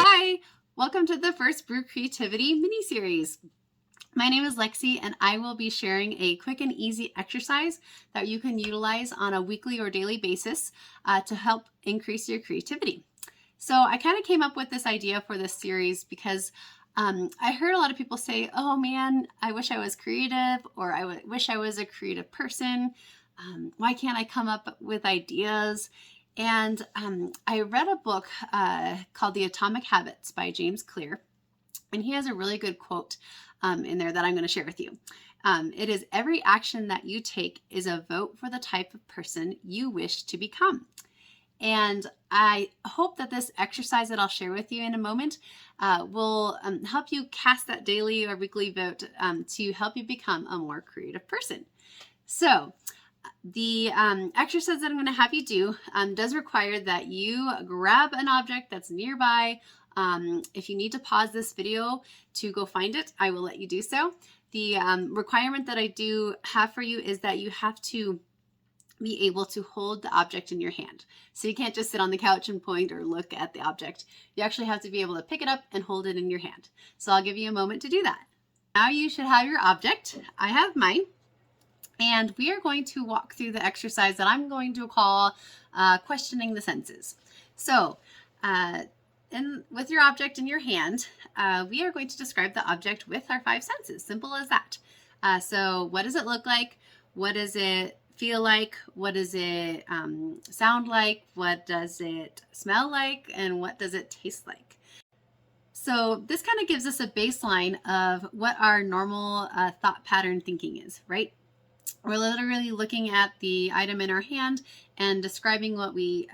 Hi, welcome to the first Brew Creativity mini-series. My name is Lexi, and I will be sharing a quick and easy exercise that you can utilize on a weekly or daily basis to help increase your creativity. So I kind of came up with this idea for this series because I heard a lot of people say, oh man, I wish I was creative, or I wish I was a creative person. Why can't I come up with ideas? And I read a book called The Atomic Habits by James Clear, and he has a really good quote in there that I'm going to share with you. It is, every action that you take is a vote for the type of person you wish to become. And I hope that this exercise that I'll share with you in a moment will help you cast that daily or weekly vote to help you become a more creative person. So the exercise that I'm going to have you do does require that you grab an object that's nearby. If you need to pause this video to go find it, I will let you do so. The requirement that I do have for you is that you have to be able to hold the object in your hand. So you can't just sit on the couch and point or look at the object. You actually have to be able to pick it up and hold it in your hand. So I'll give you a moment to do that. Now you should have your object. I have mine. And we are going to walk through the exercise that I'm going to call questioning the senses. So with your object in your hand, we are going to describe the object with our 5 senses. Simple as that. So what does it look like? What does it feel like? What does it sound like? What does it smell like? And what does it taste like? So this kind of gives us a baseline of what our normal thought pattern thinking is, right? We're literally looking at the item in our hand and describing what we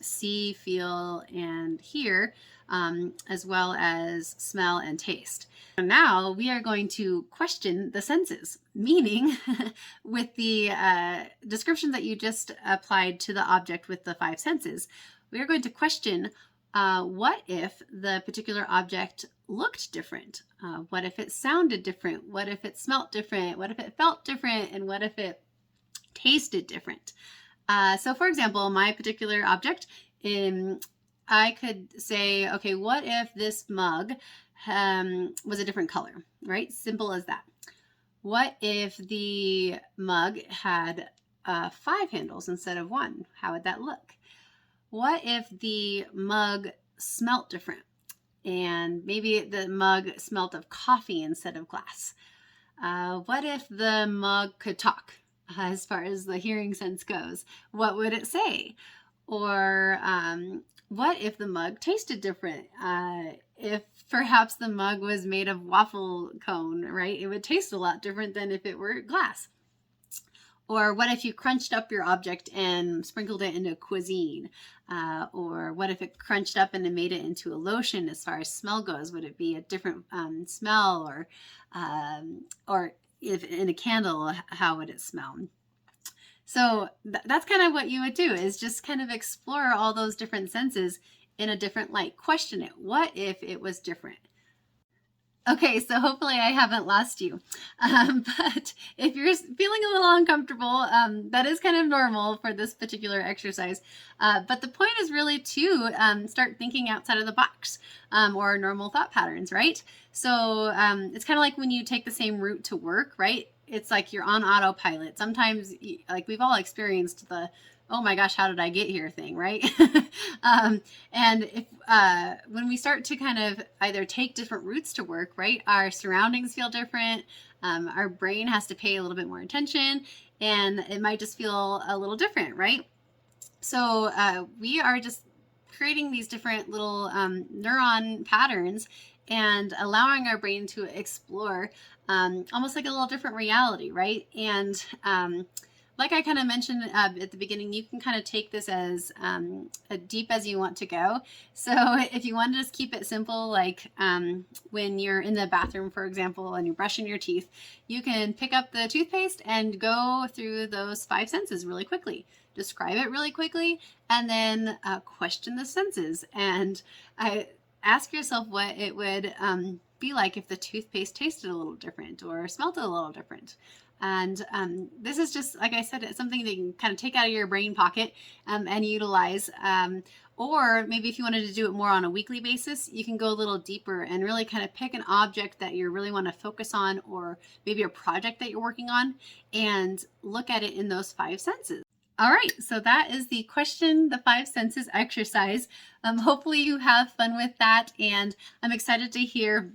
see, feel, and hear, as well as smell and taste. So now we are going to question the senses, meaning with the description that you just applied to the object with the 5 senses, we are going to question what if the particular object looked different? What if it sounded different? What if it smelt different? What if it felt different? And what if it tasted different? So for example, my particular object, I could say, okay, what if this mug was a different color, right? Simple as that. What if the mug had 5 handles instead of 1? How would that look? What if the mug smelt different? And maybe the mug smelt of coffee instead of glass. What if the mug could talk as far as the hearing sense goes? What would it say? Or what if the mug tasted different? If perhaps the mug was made of waffle cone, right? It would taste a lot different than if it were glass. Or what if you crunched up your object and sprinkled it into cuisine? Or what if it crunched up and it made it into a lotion? As far as smell goes, would it be a different smell? Or if in a candle, how would it smell? So that's kind of what you would do, is just kind of explore all those different senses in a different light. Question it. What if it was different? Okay, so hopefully I haven't lost you, but if you're feeling a little uncomfortable, that is kind of normal for this particular exercise. But the point is really to start thinking outside of the box, or normal thought patterns, right? So it's kind of like when you take the same route to work, right? It's like you're on autopilot. Sometimes, like we've all experienced the, oh my gosh, how did I get here thing, right? And if when we start to kind of either take different routes to work, right, our surroundings feel different, our brain has to pay a little bit more attention, and it might just feel a little different, right? So we are just creating these different little neuron patterns and allowing our brain to explore almost like a little different reality, right? And like I kind of mentioned at the beginning, you can kind of take this as deep as you want to go. So if you want to just keep it simple, like when you're in the bathroom, for example, and you're brushing your teeth, you can pick up the toothpaste and go through those 5 senses really quickly. Describe it really quickly, and then question the senses. And ask yourself what it would be like if the toothpaste tasted a little different or smelled a little different. And this is just, like I said, it's something that you can kind of take out of your brain pocket and utilize. Or maybe if you wanted to do it more on a weekly basis, you can go a little deeper and really kind of pick an object that you really want to focus on, or maybe a project that you're working on, and look at it in those 5 senses. All right, so that is the question, the 5 senses exercise. Hopefully you have fun with that, and I'm excited to hear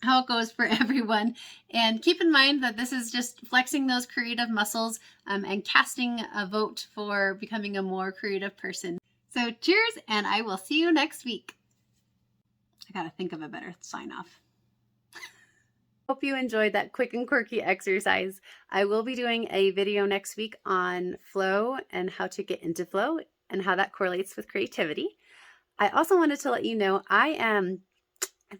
how it goes for everyone. And keep in mind that this is just flexing those creative muscles and casting a vote for becoming a more creative person. So cheers, and I will see you next week. I gotta think of a better sign off. Hope you enjoyed that quick and quirky exercise. I will be doing a video next week on flow and how to get into flow and how that correlates with creativity. I also wanted to let you know I am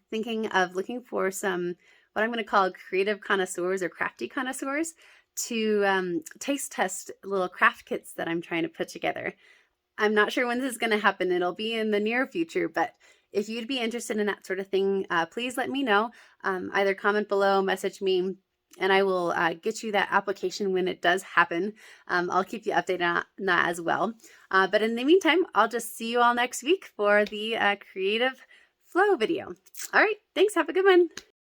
thinking of looking for some, what I'm going to call creative connoisseurs or crafty connoisseurs, to taste test little craft kits that I'm trying to put together. I'm not sure when this is going to happen. It'll be in the near future, but if you'd be interested in that sort of thing, please let me know. Either comment below, message me, and I will get you that application when it does happen. I'll keep you updated on that as well. But in the meantime, I'll just see you all next week for the creative flow video. All right, thanks. Have a good one.